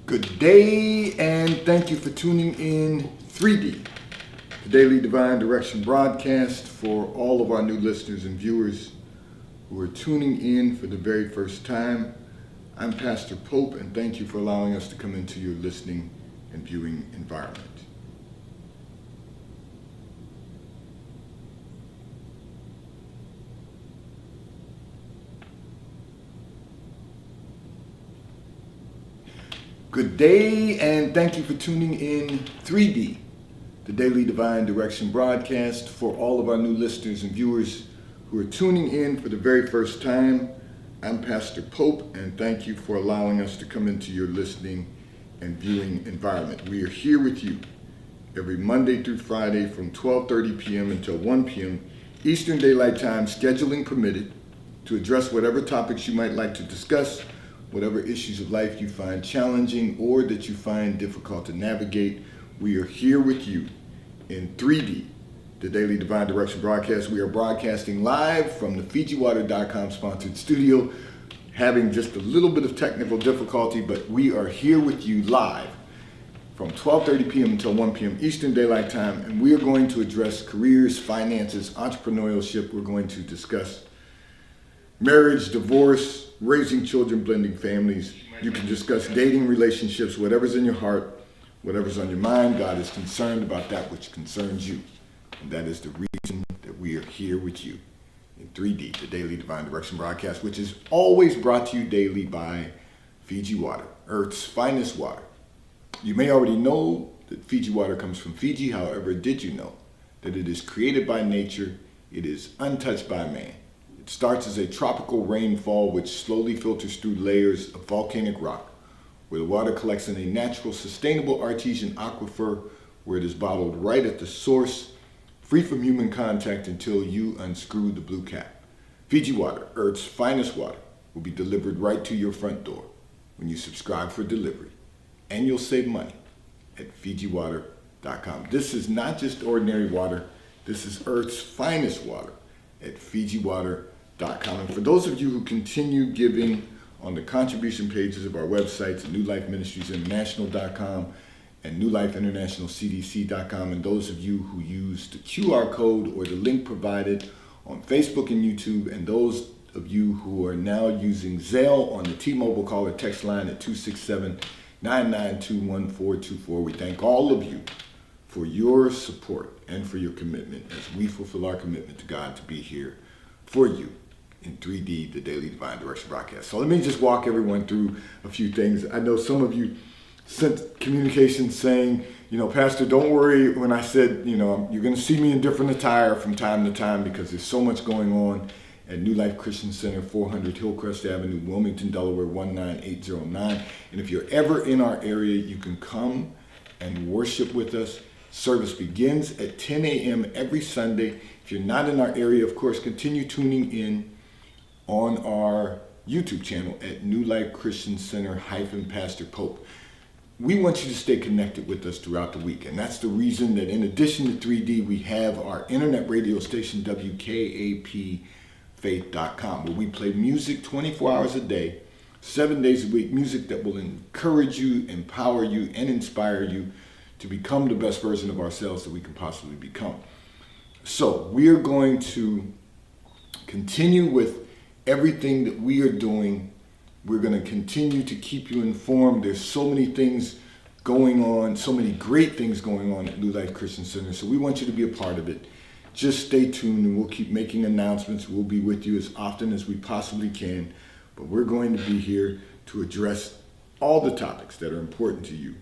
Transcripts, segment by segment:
Good day, and thank you for tuning in 3D, the Daily Divine Direction broadcast for all of our new listeners and viewers who are tuning in for the very first time. I'm Pastor Pope, and thank you for allowing us to come into your listening and viewing environment. Good day, and thank you for tuning in 3D, the Daily Divine Direction broadcast for all of our new listeners and viewers who are tuning in for the very first time. I'm Pastor Pope, and thank you for allowing us to come into your listening and viewing environment. We are here with you every Monday through Friday from 12:30 p.m. until 1 p.m. Eastern Daylight Time, scheduling permitted, to address whatever topics you might like to discuss, whatever issues of life you find challenging or that you find difficult to navigate. We are here with you in 3D, the Daily Divine Direction broadcast. We are broadcasting live from the FijiWater.com sponsored studio, having just a little bit of technical difficulty, but we are here with you live from 12:30 p.m. until 1 p.m. Eastern Daylight Time, and we are going to address careers, finances, entrepreneurship. We're going to discuss marriage, divorce, raising children, blending families. You can discuss dating, relationships, whatever's in your heart, whatever's on your mind. God is concerned about that which concerns you. And that is the reason that we are here with you in 3D, the Daily Divine Direction broadcast, which is always brought to you daily by Fiji Water, Earth's finest water. You may already know that Fiji water comes from Fiji. However, did you know that it is created by nature? It is untouched by man. It starts as a tropical rainfall which slowly filters through layers of volcanic rock, where the water collects in a natural, sustainable artesian aquifer, where it is bottled right at the source, free from human contact until you unscrew the blue cap. Fiji Water, Earth's finest water, will be delivered right to your front door when you subscribe for delivery, and you'll save money at FijiWater.com. This is not just ordinary water. This is Earth's finest water at FijiWater.com. And for those of you who continue giving on the contribution pages of our websites at NewLifeMinistriesInternational.com and NewLifeInternationalCDC.com, and those of you who use the QR code or the link provided on Facebook and YouTube, and those of you who are now using Zelle on the T-Mobile call or text line at 267-992-1424, we thank all of you for your support and for your commitment as we fulfill our commitment to God to be here for you in 3D, the Daily Divine Direction broadcast. So let me just walk everyone through a few things. I know some of you sent communications saying, Pastor, don't worry when I said, you're going to see me in different attire from time to time because there's so much going on at New Life Christian Center, 400 Hillcrest Avenue, Wilmington, Delaware, 19809. And if you're ever in our area, you can come and worship with us. Service begins at 10 a.m. every Sunday. If you're not in our area, of course, continue tuning in on our YouTube channel at New Life Christian Center Pastor Pope. We want you to stay connected with us throughout the week. And that's the reason that in addition to 3D, we have our internet radio station, WKAPFaith.com, where we play music 24 hours a day, 7 days a week, music that will encourage you, empower you, and inspire you to become the best version of ourselves that we can possibly become. So we are going to continue with everything that we are doing. We're going to continue to keep you informed. There's so many things going on, so many great things going on at New Life Christian Center. So we want you to be a part of it. Just stay tuned and we'll keep making announcements. We'll be with you as often as we possibly can. But we're going to be here to address all the topics that are important to you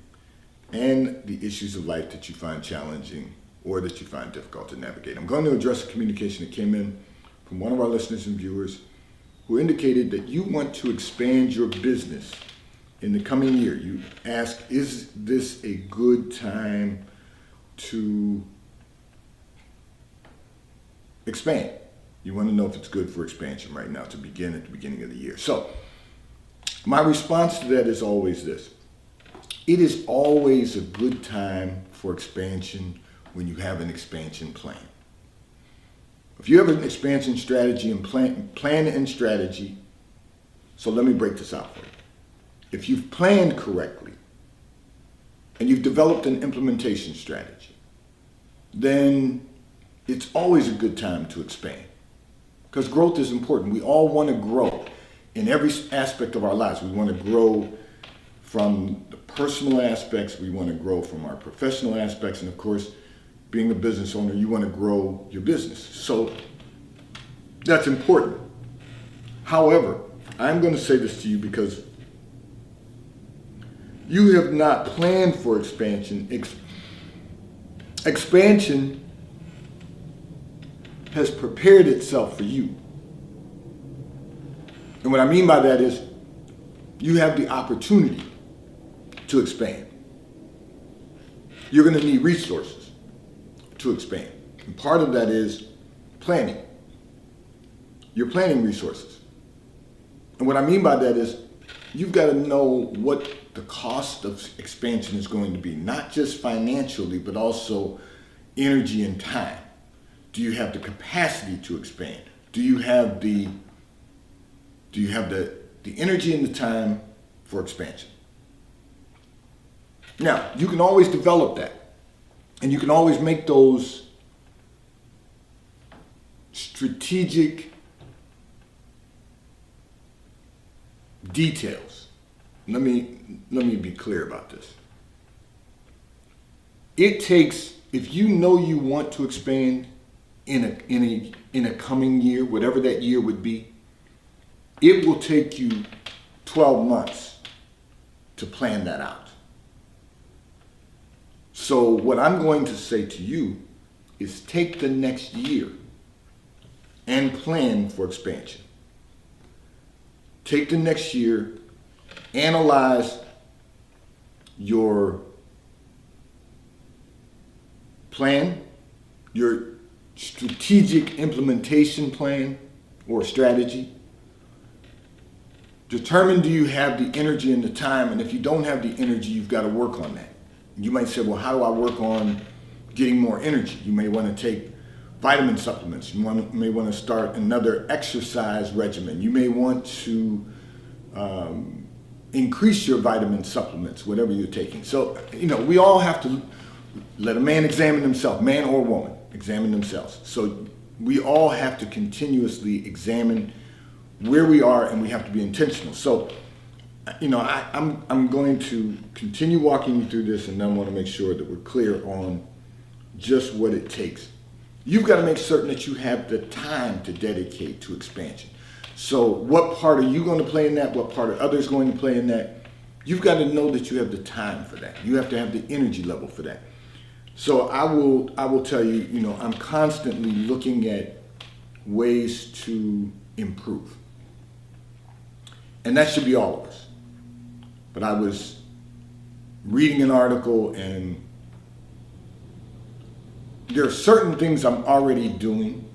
and the issues of life that you find challenging or that you find difficult to navigate. I'm going to address a communication that came in from one of our listeners and viewers who indicated that you want to expand your business in the coming year. You ask, is this a good time to expand? You want to know if it's good for expansion right now to begin at the beginning of the year. So my response to that is always this. It is always a good time for expansion when you have an expansion plan. If you have an expansion strategy and plan and strategy, so let me break this out for you. If you've planned correctly, and you've developed an implementation strategy, then it's always a good time to expand. Because growth is important. We all want to grow in every aspect of our lives. We want to grow from the personal aspects, we want to grow from our professional aspects, and of course, being a business owner, you want to grow your business. So that's important. However, I'm going to say this to you because you have not planned for expansion. Expansion has prepared itself for you. And what I mean by that is you have the opportunity to expand. You're going to need resources to expand. And part of that is planning. You're planning resources. And what I mean by that is you've got to know what the cost of expansion is going to be, not just financially, but also energy and time. Do you have the capacity to expand? Do you have the energy and the time for expansion? Now, you can always develop that, and you can always make those strategic details. Let me be clear about this. It takes, if you know you want to expand in a coming year, whatever that year would be, it will take you 12 months to plan that out. So what I'm going to say to you is take the next year and plan for expansion. Take the next year, analyze your plan, your strategic implementation plan or strategy. Determine, do you have the energy and the time? And if you don't have the energy, you've got to work on that. You might say, well, how do I work on getting more energy? You may want to take vitamin supplements. You may want to start another exercise regimen. You may want to increase your vitamin supplements, whatever you're taking. So, we all have to let a man examine himself, man or woman, examine themselves. So we all have to continuously examine where we are, and we have to be intentional. So, I'm going to continue walking you through this, and then I want to make sure that we're clear on just what it takes. You've got to make certain that you have the time to dedicate to expansion. So what part are you going to play in that? What part are others going to play in that? You've got to know that you have the time for that. You have to have the energy level for that. So I will tell you, I'm constantly looking at ways to improve. And that should be all of us. But I was reading an article, and there are certain things I'm already doing,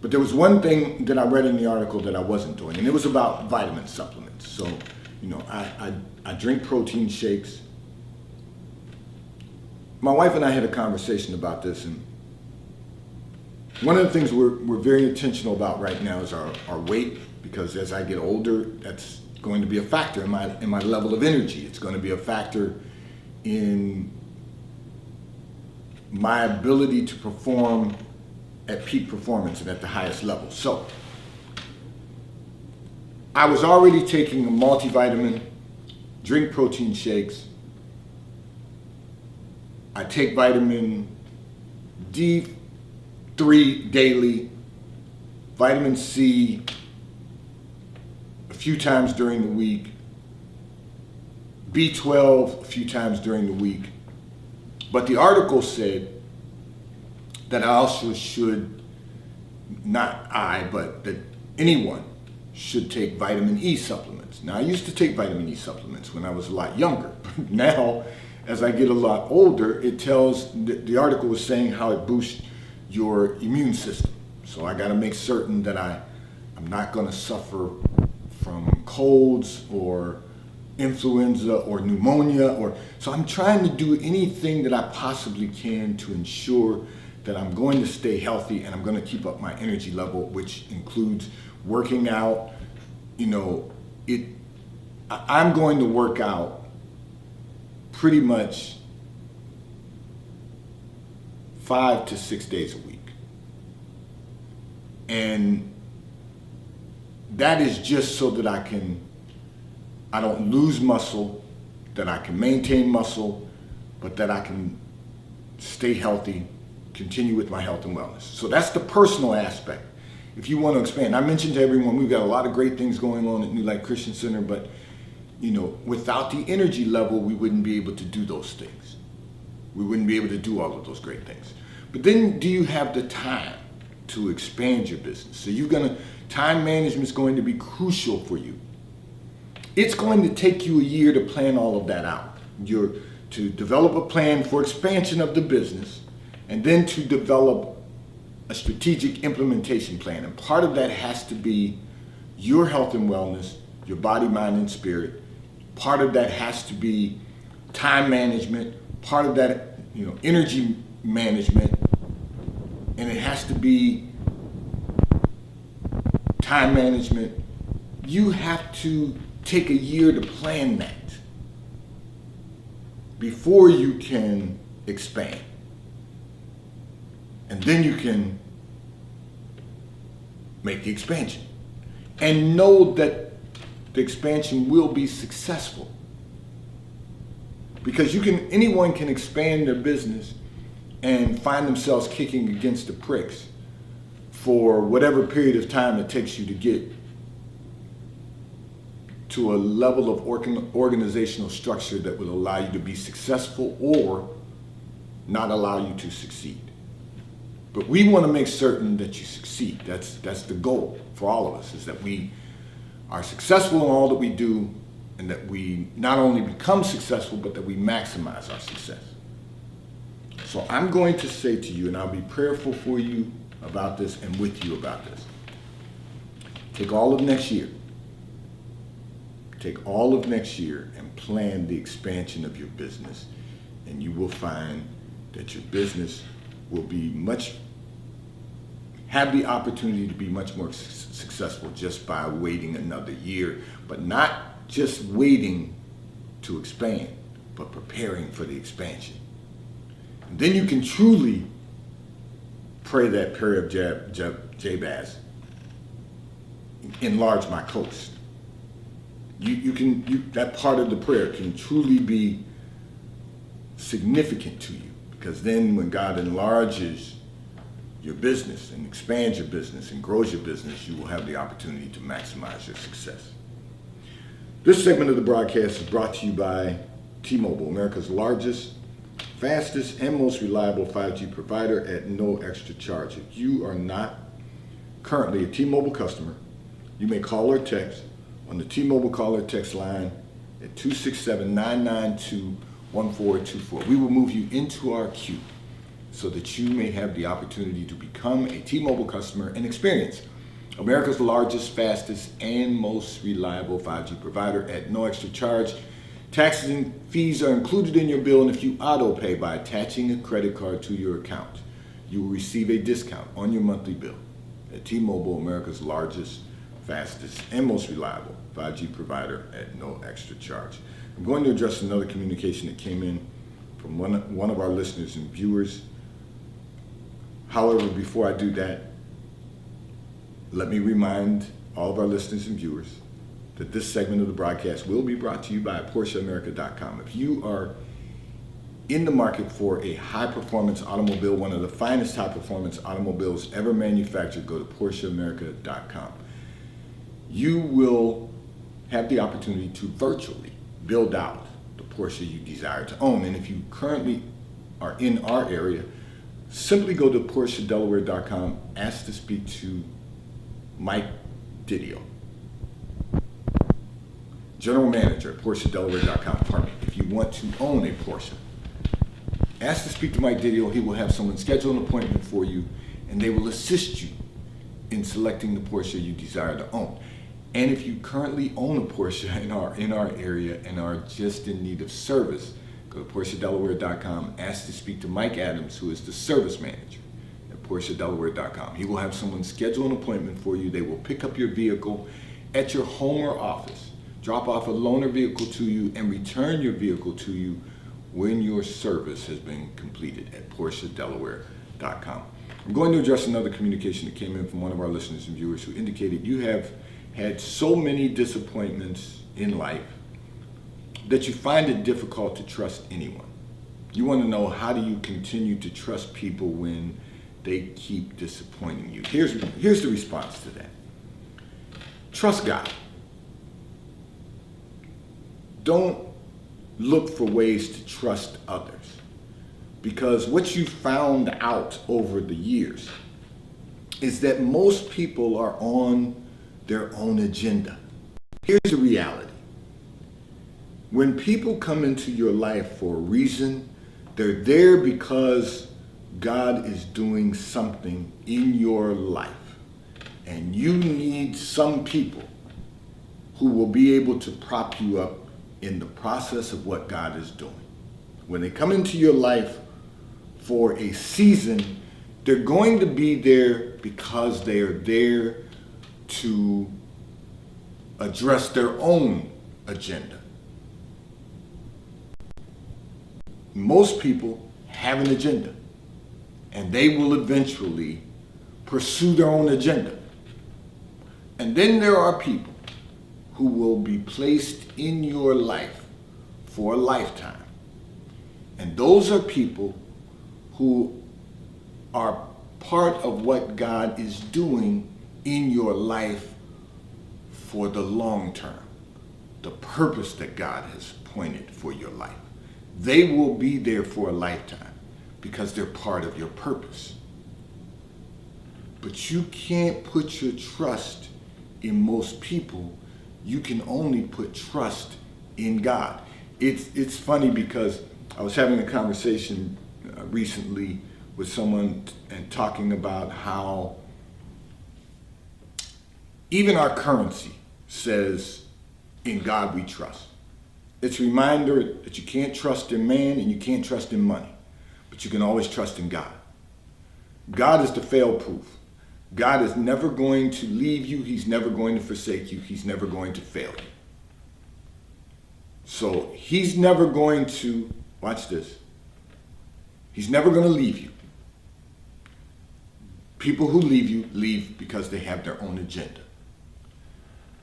but there was one thing that I read in the article that I wasn't doing, and it was about vitamin supplements. So, I drink protein shakes. My wife and I had a conversation about this, and one of the things we're very intentional about right now is our weight, because as I get older, that's going to be a factor in my level of energy. It's going to be a factor in my ability to perform at peak performance and at the highest level. So I was already taking a multivitamin, drink protein shakes. I take vitamin D3 daily, vitamin C a few times during the week, B12 a few times during the week. But the article said that I also should, but that anyone should take vitamin E supplements. Now, I used to take vitamin E supplements when I was a lot younger. Now, as I get a lot older, the article was saying how it boosts your immune system. So I got to make certain that I'm not going to suffer from colds or influenza or pneumonia, so I'm trying to do anything that I possibly can to ensure that I'm going to stay healthy and I'm going to keep up my energy level, which includes working out. I'm going to work out pretty much 5 to 6 days a week. And that is just so that I don't lose muscle, that I can maintain muscle, but that I can stay healthy, continue with my health and wellness. So that's the personal aspect. If you want to expand, I mentioned to everyone, we've got a lot of great things going on at New Life Christian Center, but without the energy level, we wouldn't be able to do those things. We wouldn't be able to do all of those great things. But then do you have the time to expand your business? So time management is going to be crucial for you. It's going to take you a year to plan all of that out. To develop a plan for expansion of the business, and then to develop a strategic implementation plan. And part of that has to be your health and wellness, your body, mind, and spirit. Part of that has to be time management. Part of that, energy management. And it has to be time management. You have to take a year to plan that before you can expand. And then you can make the expansion. And know that the expansion will be successful. Because anyone can expand their business and find themselves kicking against the pricks for whatever period of time it takes you to get to a level of organizational structure that will allow you to be successful or not allow you to succeed. But we want to make certain that you succeed. That's the goal for all of us, is that we are successful in all that we do, and that we not only become successful, but that we maximize our success. So I'm going to say to you, and I'll be prayerful for you about this and with you about this. Take all of next year. Take all of next year and plan the expansion of your business, and you will find that your business will have the opportunity to be much more successful just by waiting another year, but not just waiting to expand, but preparing for the expansion. And then you can truly pray that prayer of Jabez, enlarge my coast. That part of the prayer can truly be significant to you, because then when God enlarges your business and expands your business and grows your business, you will have the opportunity to maximize your success. This segment of the broadcast is brought to you by T-Mobile, America's largest, fastest, and most reliable 5G provider at no extra charge. If you are not currently a T-Mobile customer, you may call or text on the T-Mobile call or text line at 267-992-1424. We will move you into our queue so that you may have the opportunity to become a T-Mobile customer and experience America's largest, fastest, and most reliable 5G provider at no extra charge. Taxes and fees are included in your bill, and if you auto pay by attaching a credit card to your account, you will receive a discount on your monthly bill. At T-Mobile, America's largest, fastest, and most reliable 5G provider at no extra charge. I'm going to address another communication that came in from one of our listeners and viewers. However, before I do that, let me remind all of our listeners and viewers that this segment of the broadcast will be brought to you by PorscheAmerica.com. If you are in the market for a high-performance automobile, one of the finest high-performance automobiles ever manufactured, go to PorscheAmerica.com. You will have the opportunity to virtually build out the Porsche you desire to own. And if you currently are in our area, simply go to PorscheDelaware.com, ask to speak to Mike Didio, General Manager at PorscheDelaware.com. Pardon me. If you want to own a Porsche, ask to speak to Mike Didio. He will have someone schedule an appointment for you, and they will assist you in selecting the Porsche you desire to own. And if you currently own a Porsche in our area and are just in need of service, go to PorscheDelaware.com, ask to speak to Mike Adams, who is the service manager at PorscheDelaware.com. He will have someone schedule an appointment for you. They will pick up your vehicle at your home or office, drop off a loaner vehicle to you, and return your vehicle to you when your service has been completed at PortiaDelaware.com. I'm going to address another communication that came in from one of our listeners and viewers who indicated you have had so many disappointments in life that you find it difficult to trust anyone. You want to know, how do you continue to trust people when they keep disappointing you? Here's the response to that. Trust God. Don't look for ways to trust others, because what you found out over the years is that most people are on their own agenda. Here's the reality. When people come into your life for a reason, they're there because God is doing something in your life. And you need some people who will be able to prop you up in the process of what God is doing. When they come into your life for a season, they're going to be there because they are there to address their own agenda. Most people have an agenda, and they will eventually pursue their own agenda. And then there are people who will be placed in your life for a lifetime. And those are people who are part of what God is doing in your life for the long term, the purpose that God has appointed for your life. They will be there for a lifetime because they're part of your purpose. But you can't put your trust in most people. You can only put trust in God. It's funny because I was having a conversation recently with someone and talking about how even our currency says, "In God we trust." It's a reminder that you can't trust in man and you can't trust in money, but you can always trust in God. God is the fail-proof. God is never going to leave you. He's never going to forsake you. He's never going to fail you. So he's never going to, watch this, he's never going to leave you. People who leave you leave because they have their own agenda.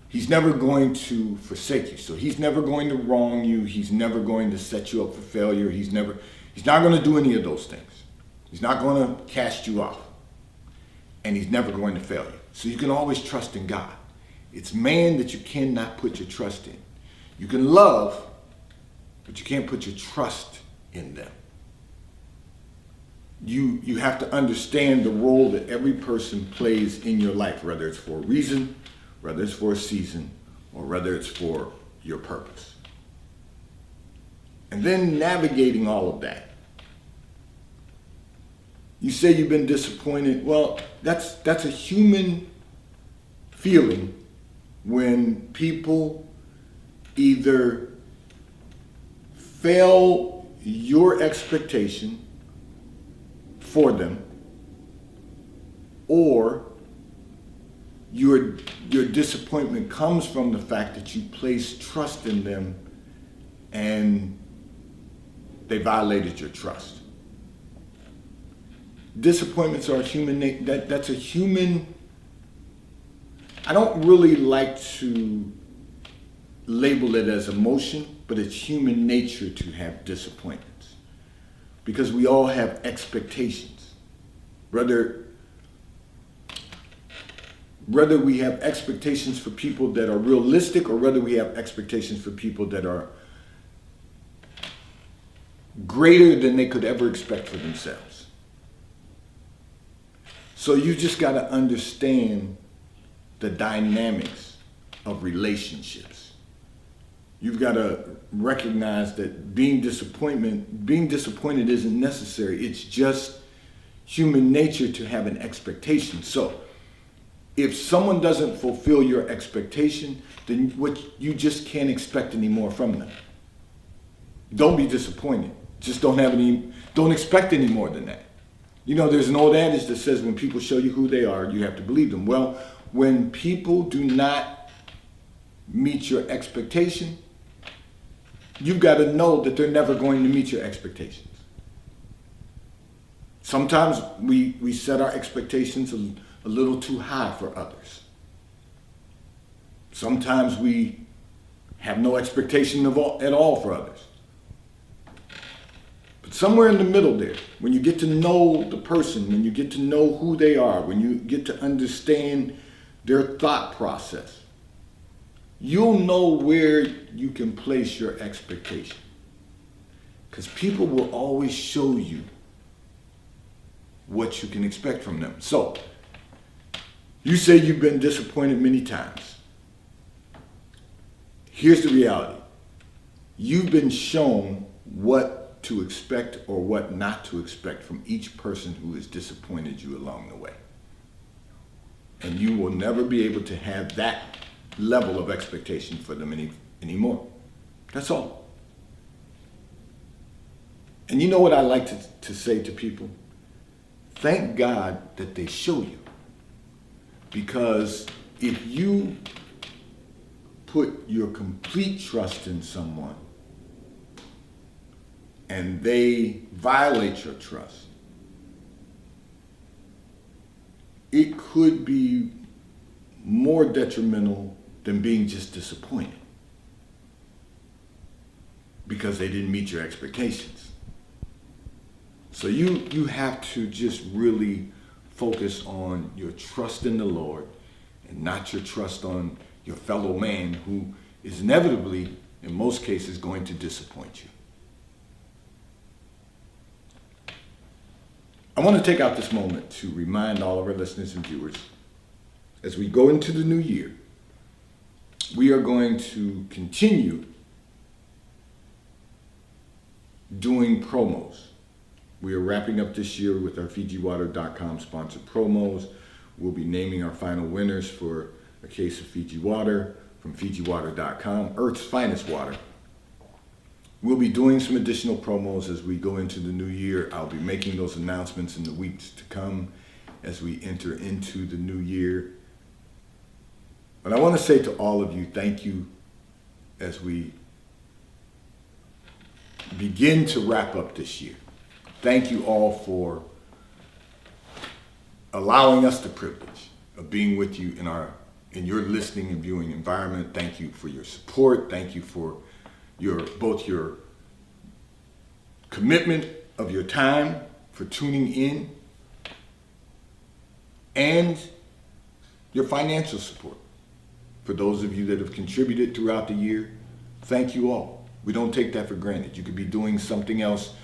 He's never going to forsake you. So he's never going to wrong you. He's never going to set you up for failure. He's not going to do any of those things. He's not going to cast you off. And he's never going to fail you. So you can always trust in God. It's man that you cannot put your trust in. You can love, but you can't put your trust in them. You have to understand the role that every person plays in your life, whether it's for a reason, whether it's for a season, or whether it's for your purpose. And then navigating all of that. You say you've been disappointed. Well, that's a human feeling when people either fail your expectation for them, or your disappointment comes from the fact that you place trust in them and they violated your trust. Disappointments are human. That's a human. I don't really like to label it as emotion, but it's human nature to have disappointments because we all have expectations. Whether we have expectations for people that are realistic or whether we have expectations for people that are greater than they could ever expect for themselves. So you just got to understand the dynamics of relationships. You've got to recognize that being disappointed isn't necessary. It's just human nature to have an expectation. So if someone doesn't fulfill your expectation, then you just can't expect any more from them. Don't be disappointed. Just don't expect any more than that. You know, there's an old adage that says when people show you who they are, you have to believe them. Well, when people do not meet your expectation, you've got to know that they're never going to meet your expectations. Sometimes we set our expectations a little too high for others. Sometimes we have no expectation at all for others. But somewhere in the middle there, when you get to know the person, when you get to know who they are, when you get to understand their thought process, you'll know where you can place your expectation. Because people will always show you what you can expect from them. So, you say you've been disappointed many times. Here's the reality. You've been shown what to expect or what not to expect from each person who has disappointed you along the way. And you will never be able to have that level of expectation for them anymore. That's all. And you know what I like to say to people? Thank God that they show you. Because if you put your complete trust in someone and they violate your trust, it could be more detrimental than being just disappointed because they didn't meet your expectations. So you have to just really focus on your trust in the Lord and not your trust on your fellow man who is inevitably, in most cases, going to disappoint you. I want to take out this moment to remind all of our listeners and viewers, as we go into the new year, we are going to continue doing promos. We are wrapping up this year with our FijiWater.com sponsored promos. We'll be naming our final winners for a case of Fiji Water from FijiWater.com, Earth's finest water. We'll be doing some additional promos as we go into the new year. I'll be making those announcements in the weeks to come as we enter into the new year. But I want to say to all of you, thank you as we begin to wrap up this year. Thank you all for allowing us the privilege of being with you in your listening and viewing environment. Thank you for your support. Thank you for both your commitment of your time for tuning in and your financial support. For those of you that have contributed throughout the year, thank you all. We don't take that for granted. You could be doing something else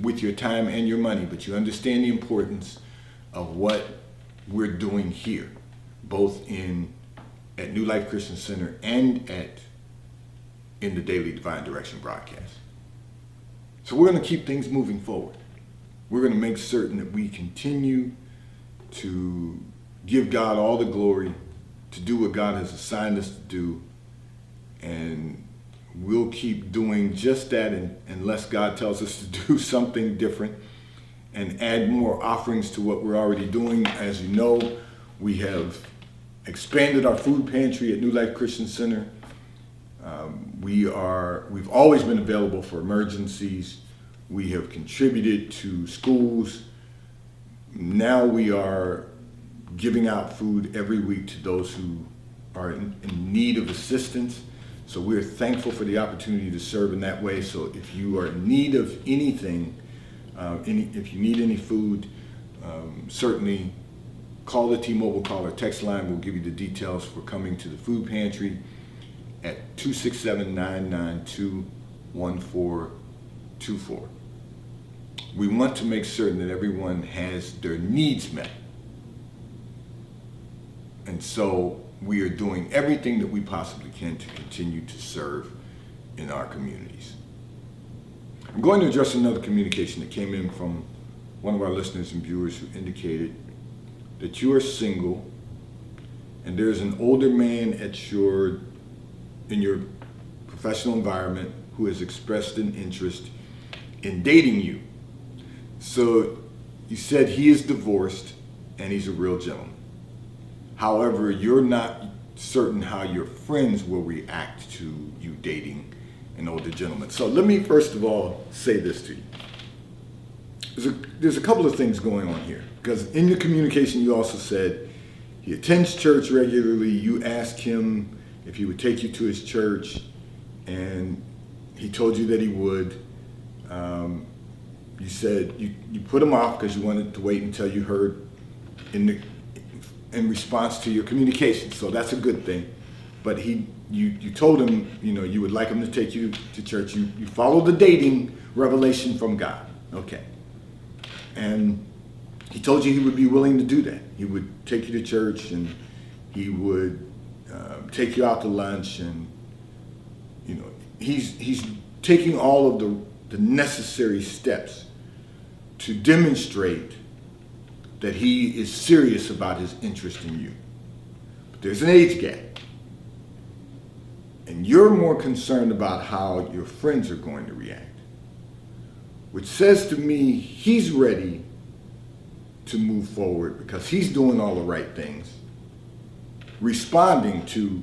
with your time and your money, but you understand the importance of what we're doing here, both at New Life Christian Center and in the Daily Divine Direction broadcast. So we're going to keep things moving forward. We're going to make certain that we continue to give God all the glory, to do what God has assigned us to do, and we'll keep doing just that unless God tells us to do something different and add more offerings to what we're already doing. As you know, we have expanded our food pantry at New Life Christian Center. We've always been available for emergencies. We have contributed to schools. Now we are giving out food every week to those who are in need of assistance. So we're thankful for the opportunity to serve in that way. So if you are in need of anything, if you need any food, certainly call the T-Mobile call or text line. We'll give you the details for coming to the food pantry at 267-992-1424. We want to make certain that everyone has their needs met. And so we are doing everything that we possibly can to continue to serve in our communities. I'm going to address another communication that came in from one of our listeners and viewers who indicated that you are single and there's an older man in your professional environment who has expressed an interest in dating you. So you said he is divorced and he's a real gentleman. However, you're not certain how your friends will react to you dating an older gentleman. So let me first of all say this to you. There's a couple of things going on here, because in your communication you also said he attends church regularly. You asked him if he would take you to his church, and he told you that he would. You said you put him off because you wanted to wait until you heard in response to your communication. So that's a good thing. But you told him, you would like him to take you to church. You followed the dating revelation from God. Okay. And he told you he would be willing to do that. He would take you to church, and he would take you out to lunch, and he's taking all of the necessary steps to demonstrate that he is serious about his interest in you. But there's an age gap. And you're more concerned about how your friends are going to react, which says to me he's ready to move forward because he's doing all the right things, responding to,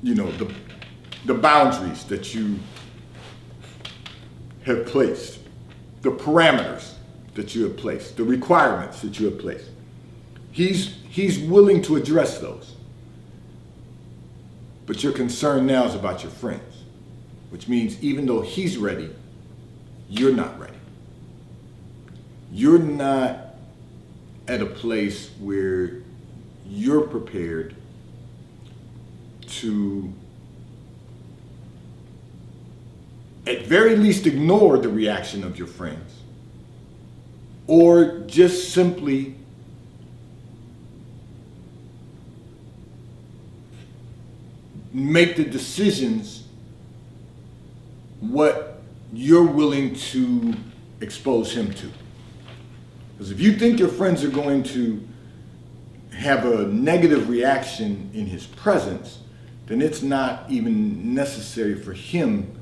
the boundaries that you have placed, the parameters that you have placed, the requirements that you have placed. He's willing to address those. But your concern now is about your friends, which means even though he's ready, you're not ready. You're not at a place where you're prepared to, at very least, ignore the reaction of your friends, or just simply make the decisions what you're willing to expose him to. Because if you think your friends are going to have a negative reaction in his presence, then it's not even necessary for him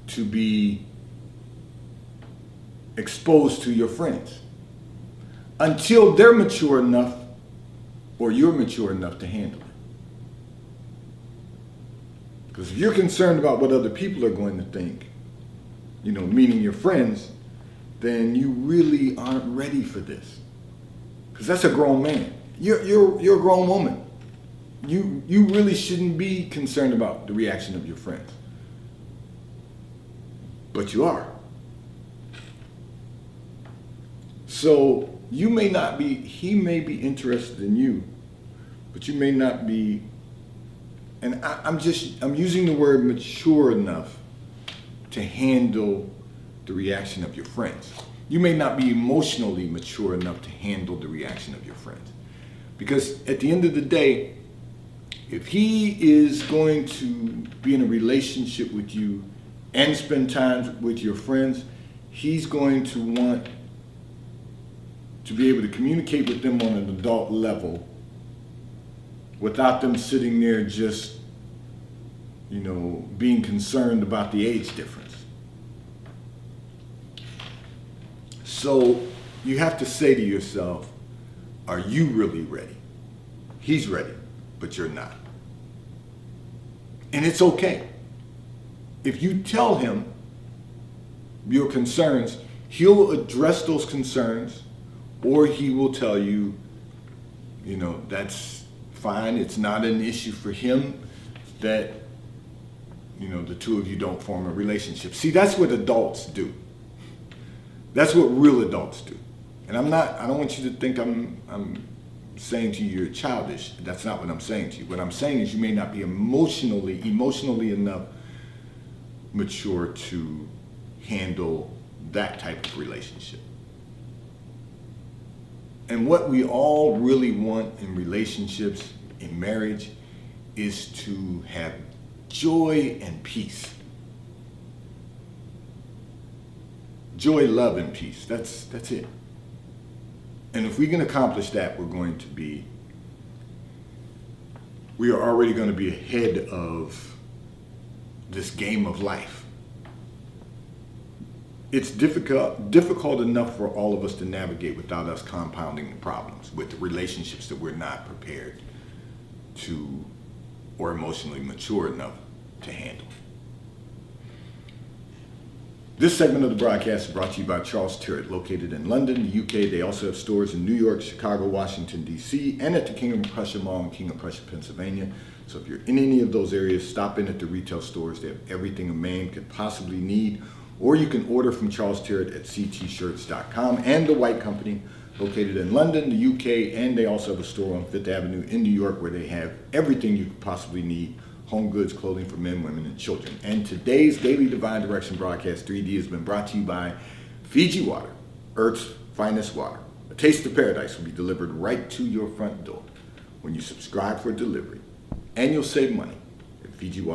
to be exposed to your friends until they're mature enough or you're mature enough to handle it. Because if you're concerned about what other people are going to think, meaning your friends, then you really aren't ready for this. Because that's a grown man. You're a grown woman. You really shouldn't be concerned about the reaction of your friends. But you are. So he may be interested in you, but you may not be, and I'm using the word mature enough to handle the reaction of your friends. You may not be emotionally mature enough to handle the reaction of your friends. Because at the end of the day, if he is going to be in a relationship with you and spend time with your friends, he's going to want to be able to communicate with them on an adult level without them sitting there just, being concerned about the age difference. So you have to say to yourself, are you really ready? He's ready, but you're not. And it's okay. If you tell him your concerns, he'll address those concerns, or he will tell you, that's fine. It's not an issue for him that, the two of you don't form a relationship. See, that's what adults do. That's what real adults do. And I don't want you to think I'm saying to you you're childish. That's not what I'm saying to you. What I'm saying is you may not be emotionally enough mature to handle that type of relationship. And what we all really want in relationships, in marriage, is to have joy and peace. Joy, love, and peace. That's it. And if we can accomplish that, we are already going to be ahead of this game of life. It's difficult enough for all of us to navigate without us compounding the problems with the relationships that we're not prepared to or emotionally mature enough to handle. This segment of the broadcast is brought to you by Charles Tyrwhitt, located in London, the UK. They also have stores in New York, Chicago, Washington, D.C., and at the King of Prussia Mall in King of Prussia, Pennsylvania. So if you're in any of those areas, stop in at the retail stores. They have everything a man could possibly need. Or you can order from Charles Tyrwhitt at ctshirts.com, and The White Company, located in London, the UK, and they also have a store on Fifth Avenue in New York where they have everything you could possibly need. Home goods, clothing for men, women, and children. And today's Daily Divine Direction broadcast 3D has been brought to you by Fiji Water, Earth's finest water. A taste of paradise will be delivered right to your front door when you subscribe for delivery. And you'll save money at Fiji Water.